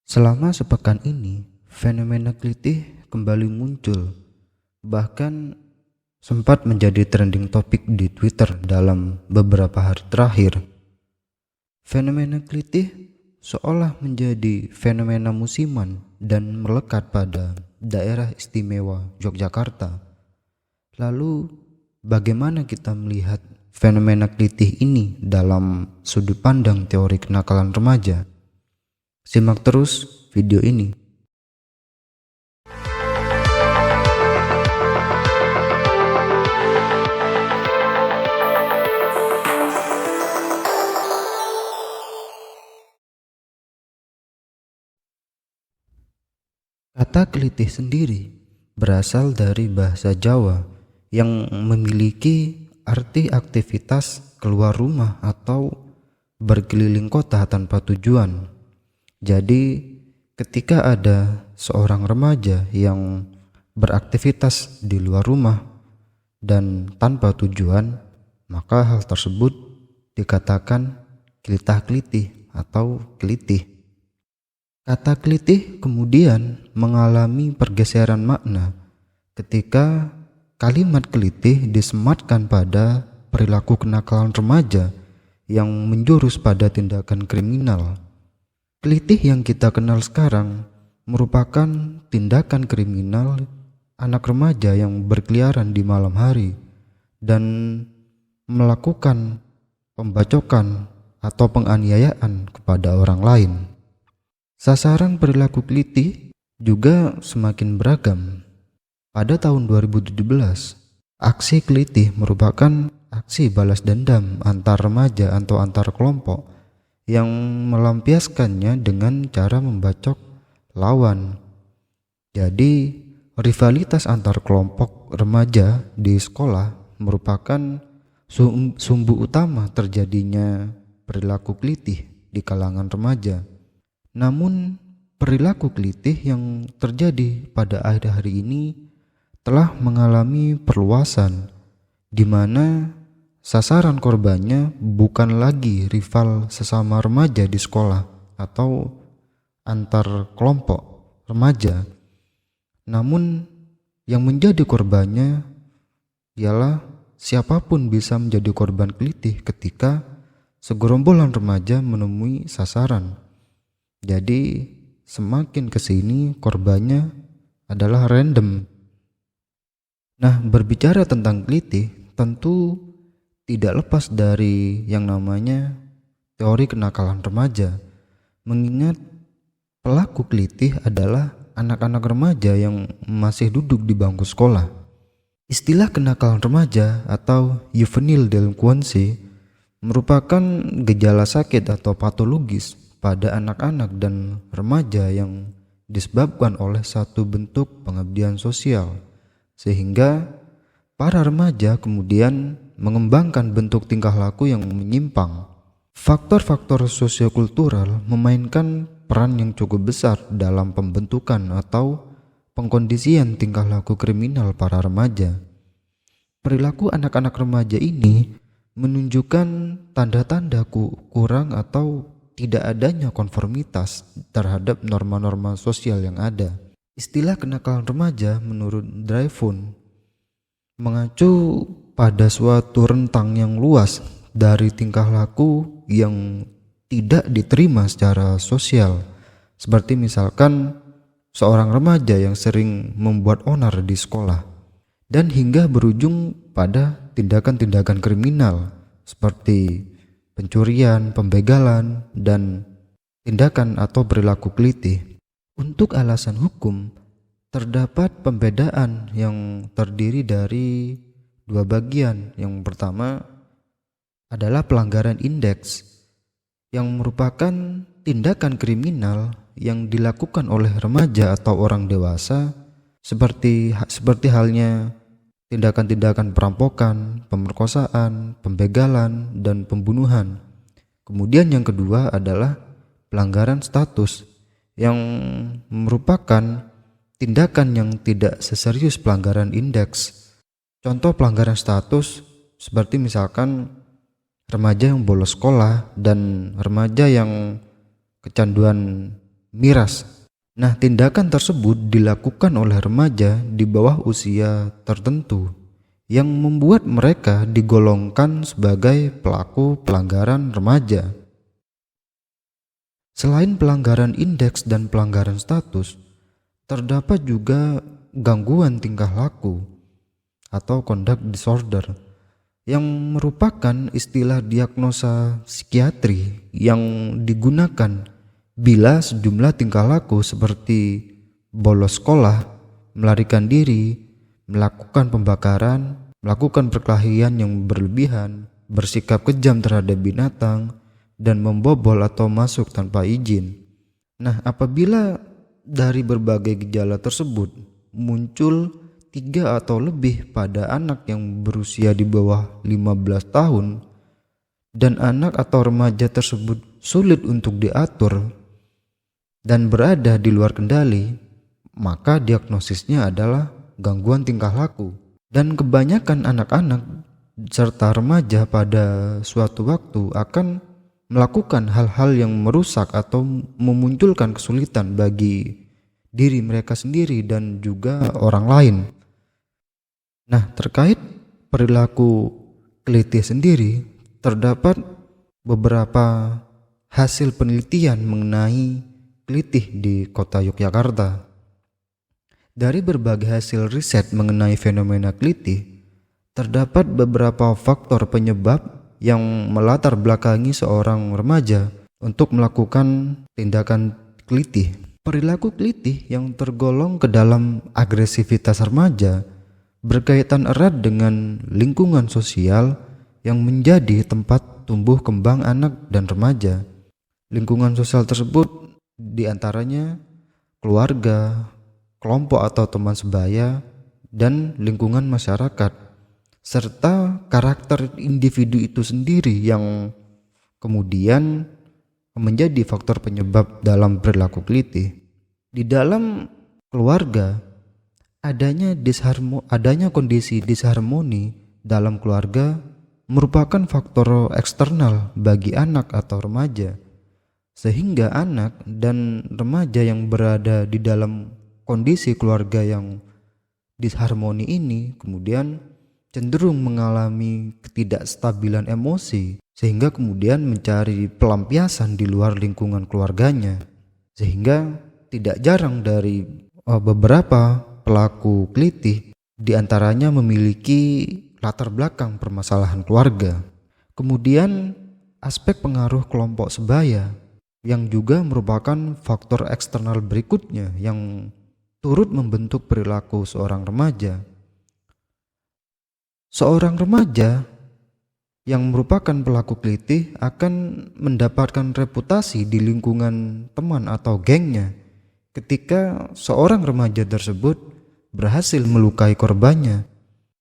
Selama sepekan ini, fenomena kelitih kembali muncul, bahkan sempat menjadi trending topik di Twitter dalam beberapa hari terakhir. Fenomena kelitih seolah menjadi fenomena musiman dan melekat pada daerah istimewa Yogyakarta. Lalu, bagaimana kita melihat fenomena kelitih ini dalam sudut pandang teori kenakalan remaja? Simak terus video ini. Kata kelitih sendiri berasal dari bahasa Jawa yang memiliki arti aktivitas keluar rumah atau berkeliling kota tanpa tujuan. Jadi, ketika ada seorang remaja yang beraktivitas di luar rumah dan tanpa tujuan, maka hal tersebut dikatakan kelitah-kelitih atau kelitih. Kata kelitih kemudian mengalami pergeseran makna ketika kalimat kelitih disematkan pada perilaku kenakalan remaja yang menjurus pada tindakan kriminal. Kelitih yang kita kenal sekarang merupakan tindakan kriminal anak remaja yang berkeliaran di malam hari dan melakukan pembacokan atau penganiayaan kepada orang lain. Sasaran perilaku kelitih juga semakin beragam. Pada tahun 2017, aksi kelitih merupakan aksi balas dendam antar remaja atau antar kelompok yang melampiaskannya dengan cara membacok lawan. Jadi, rivalitas antar kelompok remaja di sekolah merupakan sumbu utama terjadinya perilaku kelitih di kalangan remaja. Namun, perilaku kelitih yang terjadi pada akhir hari ini telah mengalami perluasan, di mana sasaran korbannya bukan lagi rival sesama remaja di sekolah atau antar kelompok remaja. Namun yang menjadi korbannya ialah siapapun bisa menjadi korban kelitih ketika segerombolan remaja menemui sasaran. Jadi semakin kesini korbannya adalah random. Nah, berbicara tentang kelitih tentu tidak lepas dari yang namanya teori kenakalan remaja, mengingat pelaku kelitih adalah anak-anak remaja yang masih duduk di bangku sekolah. Istilah kenakalan remaja atau juvenile delinquency merupakan gejala sakit atau patologis pada anak-anak dan remaja yang disebabkan oleh satu bentuk pengabdian sosial, sehingga para remaja kemudian mengembangkan bentuk tingkah laku yang menyimpang. Faktor-faktor sosiokultural memainkan peran yang cukup besar dalam pembentukan atau pengkondisian tingkah laku kriminal para remaja. Perilaku anak-anak remaja ini menunjukkan tanda-tanda kurang atau tidak adanya konformitas terhadap norma-norma sosial yang ada. Istilah kenakalan remaja menurut Dreyfus mengacu pada suatu rentang yang luas dari tingkah laku yang tidak diterima secara sosial, seperti misalkan seorang remaja yang sering membuat onar di sekolah, dan hingga berujung pada tindakan-tindakan kriminal seperti pencurian, pembegalan, dan tindakan atau perilaku kelitih. Untuk alasan hukum, terdapat pembedaan yang terdiri dari dua bagian. Yang pertama adalah pelanggaran indeks, yang merupakan tindakan kriminal yang dilakukan oleh remaja atau orang dewasa, seperti halnya tindakan-tindakan perampokan, pemerkosaan, pembegalan, dan pembunuhan. Kemudian yang kedua adalah pelanggaran status, yang merupakan tindakan yang tidak seserius pelanggaran indeks. Contoh pelanggaran status seperti misalkan remaja yang bolos sekolah dan remaja yang kecanduan miras. Nah, tindakan tersebut dilakukan oleh remaja di bawah usia tertentu yang membuat mereka digolongkan sebagai pelaku pelanggaran remaja. Selain pelanggaran indeks dan pelanggaran status, terdapat juga gangguan tingkah laku atau conduct disorder yang merupakan istilah diagnosa psikiatri yang digunakan bila sejumlah tingkah laku seperti bolos sekolah, melarikan diri, melakukan pembakaran, melakukan perkelahian yang berlebihan, bersikap kejam terhadap binatang, dan membobol atau masuk tanpa izin. Nah, apabila dari berbagai gejala tersebut muncul 3 atau lebih pada anak yang berusia di bawah 15 tahun dan anak atau remaja tersebut sulit untuk diatur dan berada di luar kendali, maka diagnosisnya adalah gangguan tingkah laku. Dan kebanyakan anak-anak serta remaja pada suatu waktu akan melakukan hal-hal yang merusak atau memunculkan kesulitan bagi diri mereka sendiri dan juga orang lain. Nah, terkait perilaku kelitih sendiri, terdapat beberapa hasil penelitian mengenai kelitih di kota Yogyakarta. Dari berbagai hasil riset mengenai fenomena kelitih, terdapat beberapa faktor penyebab yang melatar belakangi seorang remaja untuk melakukan tindakan kelitih. Perilaku kelitih yang tergolong ke dalam agresivitas remaja berkaitan erat dengan lingkungan sosial yang menjadi tempat tumbuh kembang anak dan remaja. Lingkungan sosial tersebut diantaranya keluarga, kelompok atau teman sebaya, dan lingkungan masyarakat, serta karakter individu itu sendiri yang kemudian menjadi faktor penyebab dalam perilaku kelitih. Di dalam keluarga, adanya kondisi disharmoni dalam keluarga merupakan faktor eksternal bagi anak atau remaja, sehingga anak dan remaja yang berada di dalam kondisi keluarga yang disharmoni ini kemudian cenderung mengalami ketidakstabilan emosi, sehingga kemudian mencari pelampiasan di luar lingkungan keluarganya. Sehingga tidak jarang dari beberapa pelaku kelitih diantaranya memiliki latar belakang permasalahan keluarga. Kemudian aspek pengaruh kelompok sebaya yang juga merupakan faktor eksternal berikutnya yang turut membentuk perilaku seorang remaja. Seorang remaja yang merupakan pelaku kelitih akan mendapatkan reputasi di lingkungan teman atau gengnya ketika seorang remaja tersebut berhasil melukai korbannya.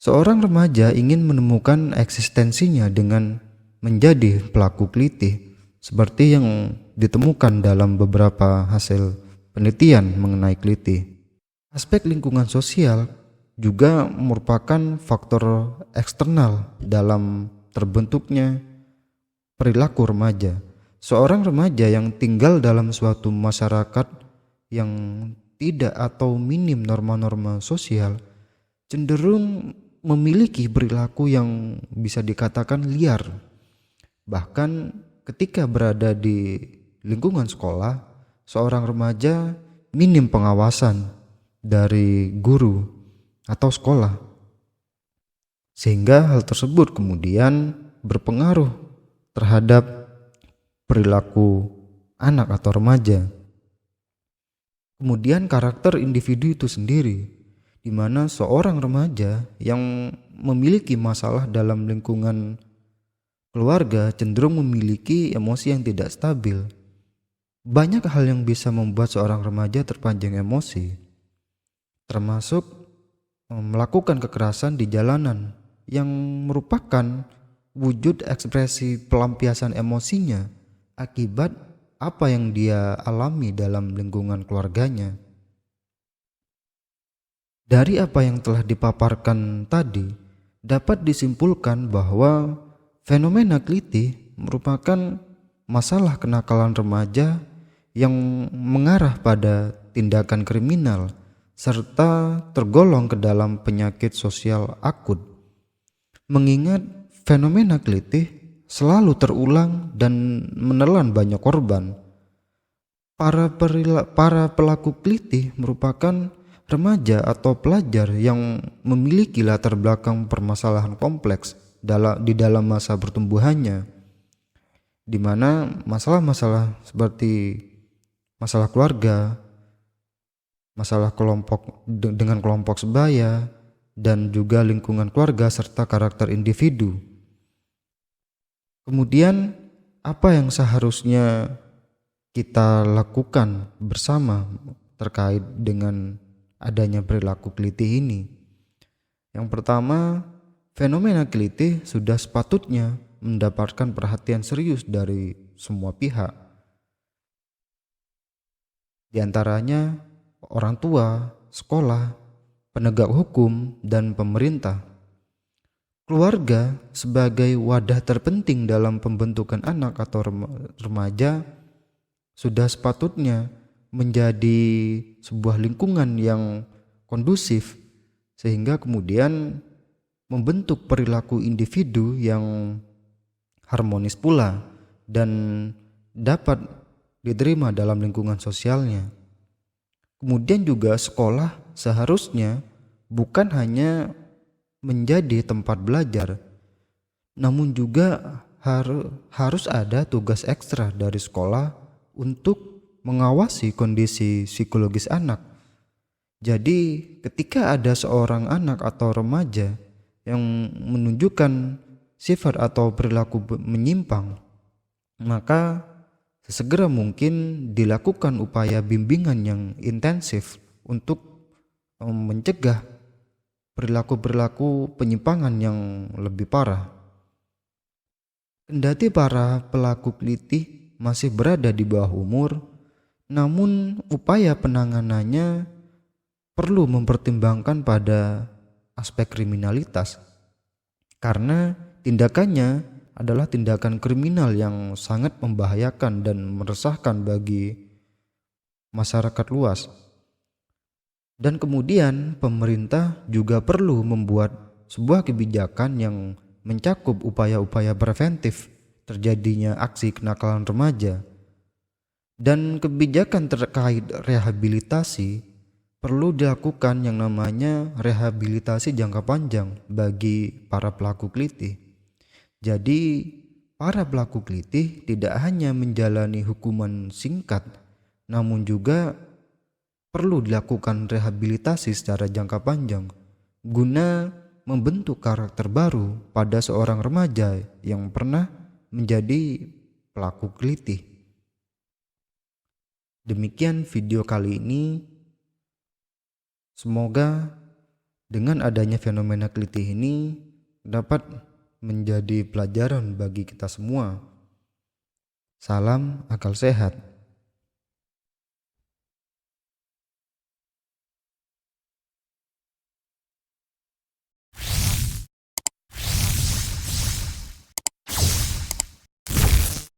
Seorang remaja ingin menemukan eksistensinya dengan menjadi pelaku kelitih, seperti yang ditemukan dalam beberapa hasil penelitian mengenai kelitih. Aspek lingkungan sosial juga merupakan faktor eksternal dalam terbentuknya perilaku remaja. Seorang remaja yang tinggal dalam suatu masyarakat yang tidak atau minim norma-norma sosial cenderung memiliki perilaku yang bisa dikatakan liar. Bahkan ketika berada di lingkungan sekolah, seorang remaja minim pengawasan dari guru atau sekolah, sehingga hal tersebut kemudian berpengaruh terhadap perilaku anak atau remaja. Kemudian karakter individu itu sendiri, di mana seorang remaja yang memiliki masalah dalam lingkungan keluarga cenderung memiliki emosi yang tidak stabil. Banyak hal yang bisa membuat seorang remaja terpancing emosi, termasuk melakukan kekerasan di jalanan yang merupakan wujud ekspresi pelampiasan emosinya akibat apa yang dia alami dalam lingkungan keluarganya. Dari apa yang telah dipaparkan tadi, dapat disimpulkan bahwa fenomena kelitih merupakan masalah kenakalan remaja yang mengarah pada tindakan kriminal serta tergolong ke dalam penyakit sosial akut. Mengingat fenomena kelitih selalu terulang dan menelan banyak korban. Para pelaku kelitih merupakan remaja atau pelajar yang memiliki latar belakang permasalahan kompleks di dalam masa pertumbuhannya, di mana masalah-masalah seperti masalah keluarga, masalah kelompok dengan kelompok sebaya, dan juga lingkungan keluarga serta karakter individu. Kemudian apa yang seharusnya kita lakukan bersama terkait dengan adanya perilaku kelitih ini? Yang pertama, fenomena kelitih sudah sepatutnya mendapatkan perhatian serius dari semua pihak. Di antaranya orang tua, sekolah, penegak hukum, dan pemerintah. Keluarga sebagai wadah terpenting dalam pembentukan anak atau remaja sudah sepatutnya menjadi sebuah lingkungan yang kondusif sehingga kemudian membentuk perilaku individu yang harmonis pula dan dapat diterima dalam lingkungan sosialnya. Kemudian juga sekolah seharusnya bukan hanya menjadi tempat belajar, namun juga harus ada tugas ekstra dari sekolah untuk mengawasi kondisi psikologis anak. Jadi ketika ada seorang anak atau remaja yang menunjukkan sifat atau perilaku menyimpang, maka sesegera mungkin dilakukan upaya bimbingan yang intensif untuk mencegah perilaku-perilaku penyimpangan yang lebih parah. Kendati para pelaku kelitih masih berada di bawah umur, namun upaya penanganannya perlu mempertimbangkan pada aspek kriminalitas, karena tindakannya adalah tindakan kriminal yang sangat membahayakan dan meresahkan bagi masyarakat luas. Dan kemudian pemerintah juga perlu membuat sebuah kebijakan yang mencakup upaya-upaya preventif terjadinya aksi kenakalan remaja. Dan kebijakan terkait rehabilitasi perlu dilakukan yang namanya rehabilitasi jangka panjang bagi para pelaku kelitih. Jadi para pelaku kelitih tidak hanya menjalani hukuman singkat, namun juga perlu dilakukan rehabilitasi secara jangka panjang guna membentuk karakter baru pada seorang remaja yang pernah menjadi pelaku kelitih. Demikian video kali ini. Semoga dengan adanya fenomena kelitih ini dapat menjadi pelajaran bagi kita semua. Salam akal sehat.